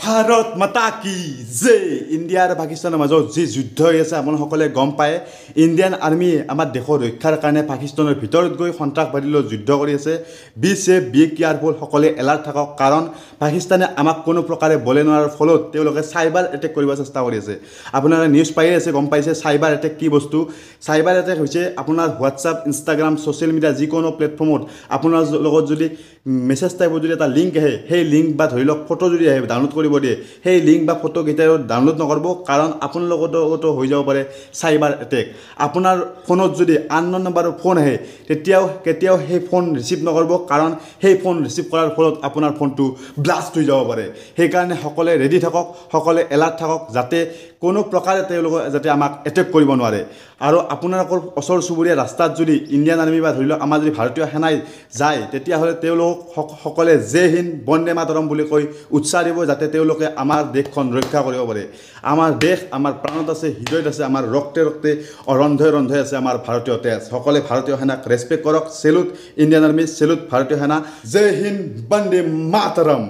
ভাৰত মাতা কি যে ইণ্ডিয়া আৰু পাকিস্তানৰ মাজত যি যুদ্ধ হৈ আছে আপোনালোকে গম পায় ইণ্ডিয়ান আৰ্মিয়ে আমাৰ দেশৰ ৰক্ষাৰ কাৰণে পাকিস্তানৰ ভিতৰত গৈ সন্ত্ৰাসবাদীৰ লগত যুদ্ধ কৰি আছে বি সেফ বি কেয়াৰফুল সকলে এলাৰ্ট থাকক কাৰণ পাকিস্তানে আমাক কোনো প্ৰকাৰে বলে নোৱাৰাৰ ফলত তেওঁলোকে সাইবাৰ এটেক কৰিব চেষ্টা কৰি আছে আপোনালোকে নিউজ পাই আছে গম পাইছে সাইবাৰ এটেক কি বস্তু সাইবাৰ এটেক হৈছে আপোনাৰ হোৱাটছআপ ইনষ্টাগ্ৰাম সোশ্যাল মিডিয়া যিকোনো প্লেটফৰ্মত আপোনাৰ লগত যদি মেছেজ টাইপৰ যদি এটা লিংক আহে সেই লিংক বা ধৰি লওক ফটো যদি আহে ডাউনলোড কৰিব দিয়ে সেই লিংক বা ফটো কেতিয়াও ডাউনলোড নকৰিব কাৰণ আপোনাৰ লগতো হৈ যাব পাৰে সাইবাৰ এটেক আপোনাৰ ফোনত যদি আননোন নম্বৰৰ ফোন আহে কেতিয়াও সেই ফোন ৰিচিভ নকৰিব কাৰণ সেই ফোন ৰিচিভ কৰাৰ ফলত আপোনাৰ ফোনটো ব্লাষ্ট হৈ যাব পাৰে সেইকাৰণে সকলে ৰেডি থাকক সকলে এলাৰ্ট থাকক যাতে কোনো প্ৰকাৰে তেওঁলোকে যাতে আমাক এটেক কৰিব নোৱাৰে আৰু আপোনালোকৰ ওচৰ চুবুৰীয়া ৰাস্তাত যদি ইণ্ডিয়ান আৰ্মি বা ধৰি লওক আমাৰ যদি ভাৰতীয় সেনাই যায় তেতিয়াহ'লে তেওঁলোক সকলে জয় হিন্দ বন্দে মাতৰম বুলি কৈ উৎসাহ দিব যাতে তেওঁলোকে আমাৰ দেশখন ৰক্ষা কৰিব পাৰে আমাৰ দেশ আমাৰ প্ৰাণত আছে হৃদয়ত আছে আমাৰ ৰক্তে ৰক্তে ৰন্ধে আছে আমাৰ ভাৰতীয় তেজ সকলে ভাৰতীয় সেনাক ৰেসপেক্ট কৰক সেলুট ইণ্ডিয়ান আৰ্মি সেলুট ভাৰতীয় সেনা জয় হিন্দ বন্দে মাতৰম